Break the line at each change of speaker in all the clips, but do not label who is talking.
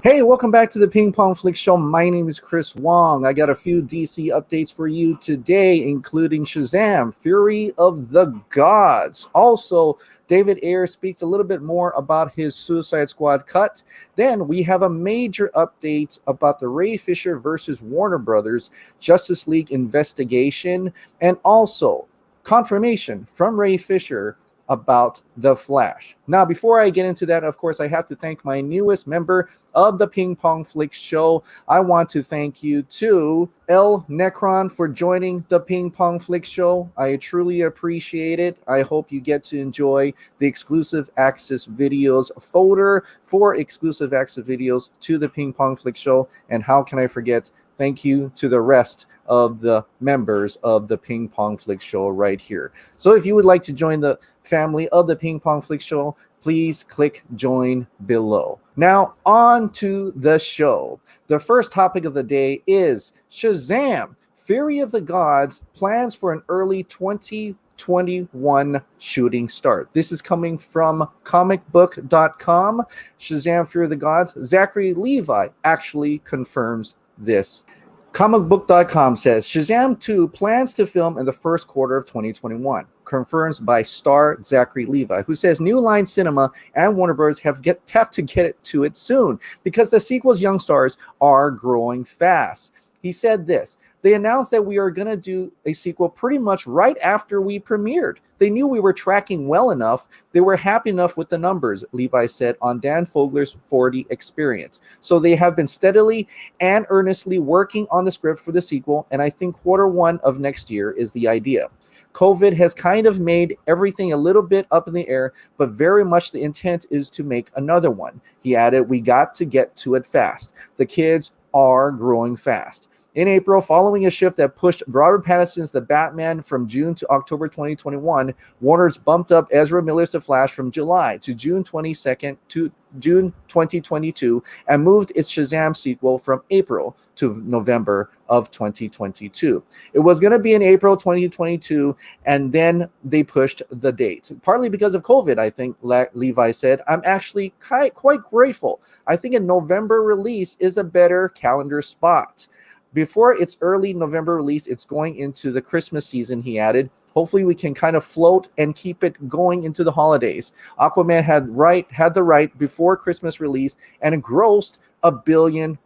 Hey, welcome back to the Ping Pong Flix Show. My name is Chris Wong. I got a few DC updates for you today, including Shazam, Fury of the Gods. Also, David Ayer speaks a little bit more about his Suicide Squad cut. Then we have a major update about the Ray Fisher versus Warner Brothers Justice League investigation, and also confirmation from Ray Fisher about The Flash. Now, before I get into that, of course, I have to thank my newest member of the Ping Pong Flix Show. I want to thank you to L Necron for joining the Ping Pong Flix Show. I truly appreciate it. I hope you get to enjoy the exclusive access videos folder for exclusive access videos to the Ping Pong Flix Show. And how can I forget? Thank you to the rest of the members of the Ping Pong Flix Show right here. So if you would like to join the family of the Ping Pong Flix Show, please click join below. Now on to the show. The first topic of the day is Shazam, Fury of the Gods plans for an early 2021 shooting start. This is coming from comicbook.com. Shazam, Fury of the Gods. Zachary Levi actually confirms this. Comicbook.com says Shazam 2 plans to film in the first quarter of 2021. Confirmed by star Zachary Levi, who says New Line Cinema and Warner Bros. have to get it to it soon because the sequel's young stars are growing fast. He said this: they announced that we are going to do a sequel pretty much right after we premiered. They knew we were tracking well enough. They were happy enough with the numbers, Levi said on Dan Fogler's 40 Experience. So they have been steadily and earnestly working on the script for the sequel, and I think quarter one of next year is the idea. COVID has kind of made everything a little bit up in the air, but very much the intent is to make another one. He added, we got to get to it fast. The kids are growing fast. In April, following a shift that pushed Robert Pattinson's The Batman from June to October 2021, Warner's bumped up Ezra Miller's The Flash from July to June 22nd to June 2022 and moved its Shazam sequel from April to November of 2022. It was going to be in April 2022, and then they pushed the date, partly because of COVID, I think, Levi said. I'm actually quite grateful. I think a November release is a better calendar spot. Before its early November release, it's going into the Christmas season, he added. Hopefully we can kind of float and keep it going into the holidays. Aquaman had the right before Christmas release and grossed $1 billion+.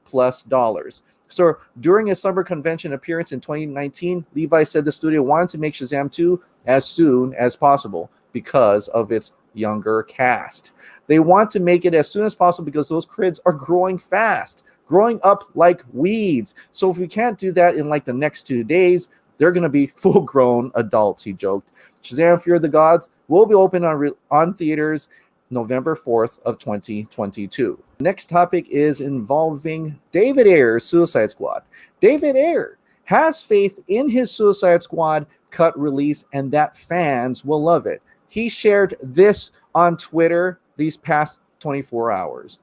So during a summer convention appearance in 2019, Levi said the studio wanted to make Shazam 2 as soon as possible because of its younger cast. They want to make it as soon as possible because those kids are growing fast, growing up like weeds. So if we can't do that in like the next 2 days, they're going to be full-grown adults, he joked. Shazam, Fear of the Gods will be open on theaters November 4th of 2022. Next topic is involving David Ayer's Suicide Squad. David Ayer has faith in his Suicide Squad cut release and that fans will love it. He shared this on Twitter these past 24 hours.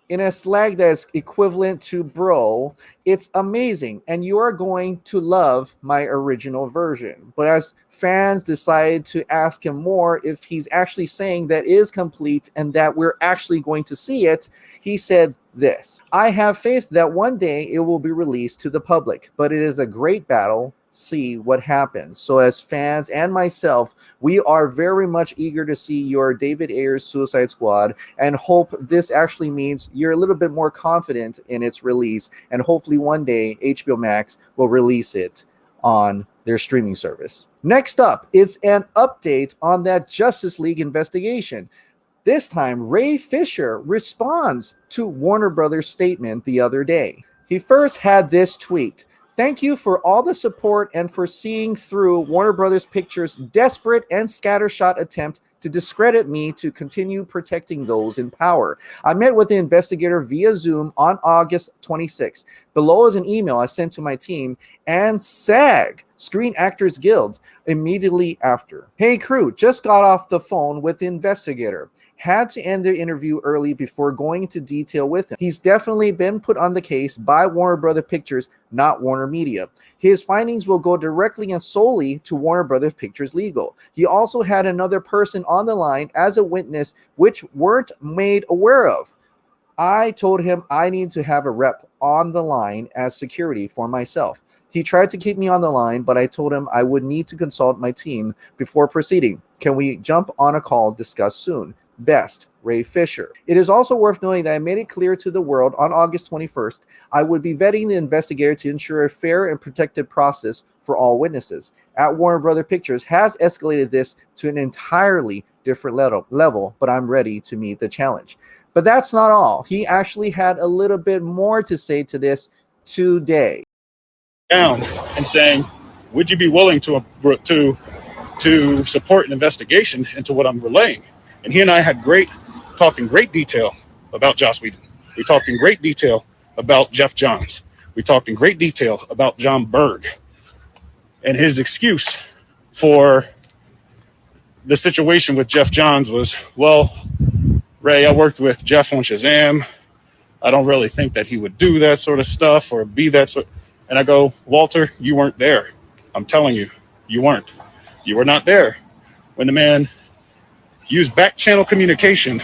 In a slang that is equivalent to bro, it's amazing, and you are going to love my original version. But as fans decided to ask him more if he's actually saying that is complete and that we're actually going to see it, he said this: I have faith that one day it will be released to the public, but it is a great battle. See what happens. So as fans and myself, we are very much eager to see your David Ayer's Suicide Squad and hope this actually means you're a little bit more confident in its release, and hopefully one day HBO Max will release it on their streaming service. Next up is an update on that Justice League investigation. This time, Ray Fisher responds to Warner Brothers' statement the other day. He first had this tweet: thank you for all the support and for seeing through Warner Brothers Pictures' desperate and scattershot attempt to discredit me to continue protecting those in power. I met with the investigator via Zoom on August 26th. Below is an email I sent to my team and SAG, Screen Actors Guild, immediately after. Hey crew, just got off the phone with the investigator. Had to end the interview early before going into detail with him. He's definitely been put on the case by Warner Brothers Pictures, not Warner Media. His findings will go directly and solely to Warner Brothers Pictures Legal. He also had another person on the line as a witness which weren't made aware of. I told him I need to have a rep on the line as security for myself. He tried to keep me on the line, but I told him I would need to consult my team before proceeding. Can we jump on a call, discuss soon? Best, Ray Fisher. It is also worth noting that I made it clear to the world on August 21st I would be vetting the investigator to ensure a fair and protected process for all witnesses. At Warner Brother Pictures has escalated this to an entirely different level, but I'm ready to meet the challenge. But that's not all. He actually had a little bit more to say to this today.
Down and saying, would you be willing to support an investigation into what I'm relaying? And he and I had talked in great detail about Joss Whedon. We talked in great detail about Geoff Johns. We talked in great detail about John Berg. And his excuse for the situation with Geoff Johns was, well, Ray, I worked with Geoff on Shazam. I don't really think that he would do that sort of stuff or be that sort. And I go, Walter, you weren't there. I'm telling you, you weren't. You were not there when the man used back channel communication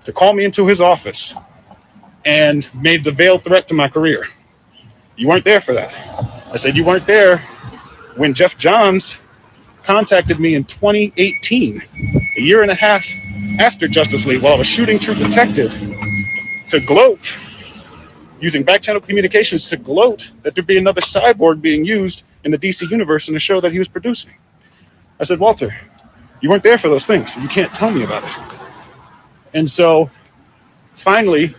to call me into his office and made the veiled threat to my career. You weren't there for that. I said, you weren't there when Geoff Johns contacted me in 2018, a year and a half after Justice League, while I was shooting True Detective, to gloat, using back channel communications to gloat that there'd be another cyborg being used in the DC universe in the show that he was producing. I said, Walter, you weren't there for those things. So you can't tell me about it. And so finally,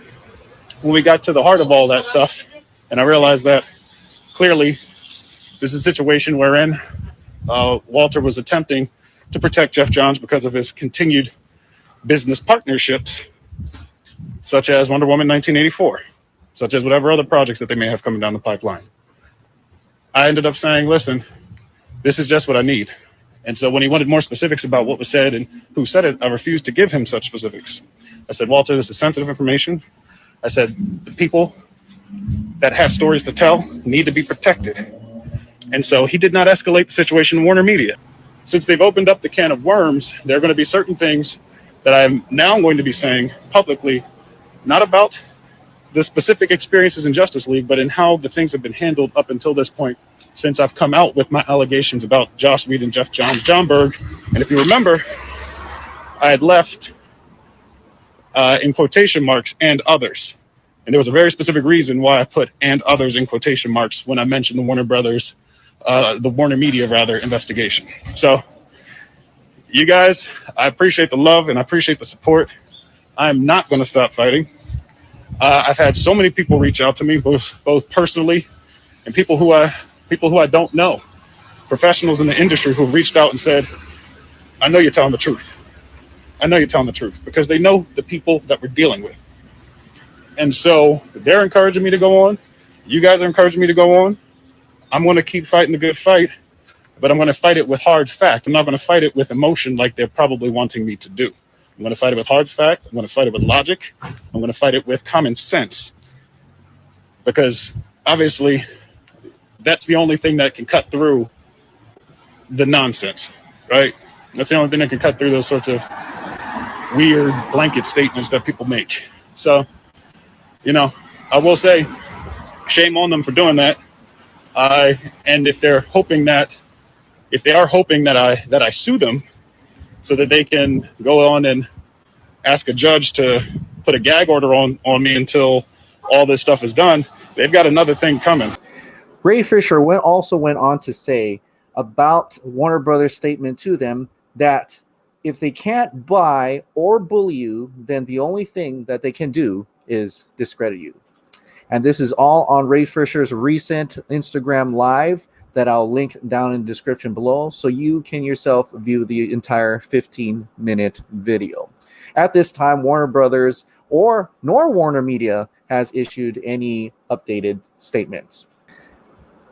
when we got to the heart of all that stuff, and I realized that clearly this is a situation wherein Walter was attempting to protect Geoff Johns because of his continued business partnerships, such as Wonder Woman 1984, such as whatever other projects that they may have coming down the pipeline. I ended up saying, listen, this is just what I need. And so when he wanted more specifics about what was said and who said it, I refused to give him such specifics. I said, Walter, this is sensitive information. I said, the people that have stories to tell need to be protected. And so he did not escalate the situation in Warner Media. Since they've opened up the can of worms, there are going to be certain things that I'm now going to be saying publicly, not about the specific experiences in Justice League, but in how the things have been handled up until this point, since I've come out with my allegations about Joss Whedon, Geoff Johns, John Berg. And if you remember, I had left in quotation marks and others. And there was a very specific reason why I put and others in quotation marks when I mentioned the Warner Media investigation. So you guys, I appreciate the love and I appreciate the support. I'm not going to stop fighting. I've had so many people reach out to me, both personally and people who I don't know, professionals in the industry who reached out and said, I know you're telling the truth. I know you're telling the truth, because they know the people that we're dealing with. And so they're encouraging me to go on. You guys are encouraging me to go on. I'm going to keep fighting the good fight, but I'm going to fight it with hard fact. I'm not going to fight it with emotion like they're probably wanting me to do. I'm going to fight it with hard fact. I'm going to fight it with logic. I'm going to fight it with common sense, because obviously that's the only thing that can cut through the nonsense, right? That's the only thing that can cut through those sorts of weird blanket statements that people make. So, I will say, shame on them for doing that. And if they are hoping that I sue them so that they can go on and ask a judge to put a gag order on me until all this stuff is done, they've got another thing coming.
Ray Fisher also went on to say about Warner Brothers' statement to them that if they can't buy or bully you, then the only thing that they can do is discredit you. And this is all on Ray Fisher's recent Instagram live that I'll link down in the description below, so you can yourself view the entire 15-minute video. At this time, Warner Brothers nor Warner Media has issued any updated statements.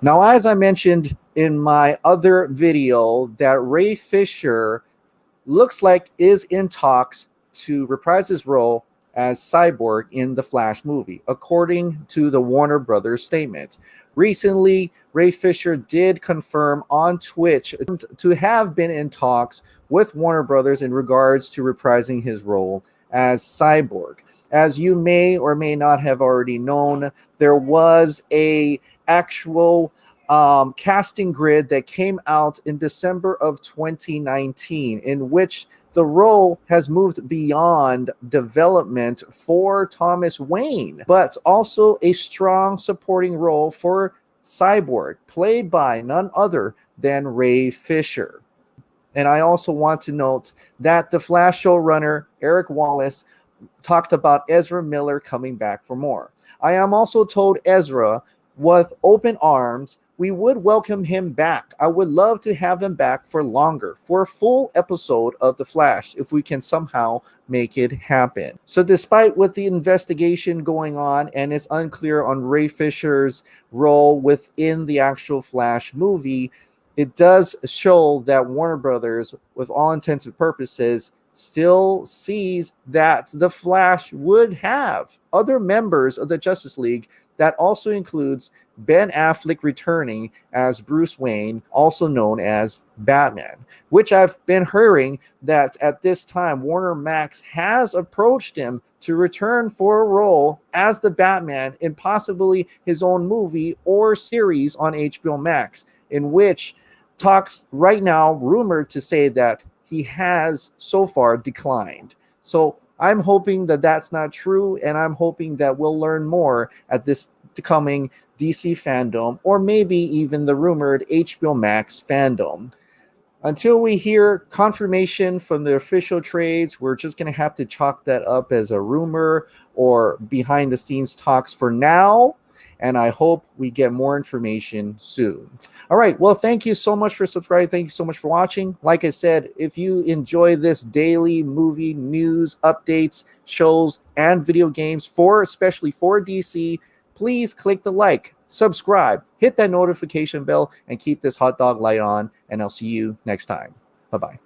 Now, as I mentioned in my other video, that Ray Fisher looks like is in talks to reprise his role as Cyborg in the Flash movie, according to the Warner Brothers statement. Recently, Ray Fisher did confirm on Twitch to have been in talks with Warner Brothers in regards to reprising his role as Cyborg. As you may or may not have already known, there was a actual casting grid that came out in December of 2019, in which the role has moved beyond development for Thomas Wayne, but also a strong supporting role for Cyborg, played by none other than Ray Fisher. And I also want to note that the Flash showrunner, Eric Wallace, talked about Ezra Miller coming back for more. I am also told Ezra, with open arms, we would welcome him back. I would love to have him back for longer, for a full episode of The Flash, if we can somehow make it happen. So despite with the investigation going on, and it's unclear on Ray Fisher's role within the actual Flash movie, it does show that Warner Brothers, with all intents and purposes, still sees that the Flash would have other members of the Justice League. That also includes Ben Affleck returning as Bruce Wayne, also known as Batman, which I've been hearing that at this time Warner Max has approached him to return for a role as the Batman in possibly his own movie or series on HBO Max, in which talks right now rumored to say that he has so far declined. So I'm hoping that that's not true, and I'm hoping that we'll learn more at this coming DC fandom, or maybe even the rumored HBO Max fandom. Until we hear confirmation from the official trades, we're just going to have to chalk that up as a rumor or behind the scenes talks for now. And I hope we get more information soon. All right. Well, thank you so much for subscribing. Thank you so much for watching. Like I said, if you enjoy this daily movie news, updates, shows, and video games, especially for DC, please click the like, subscribe, hit that notification bell, and keep this hot dog light on. And I'll see you next time. Bye-bye.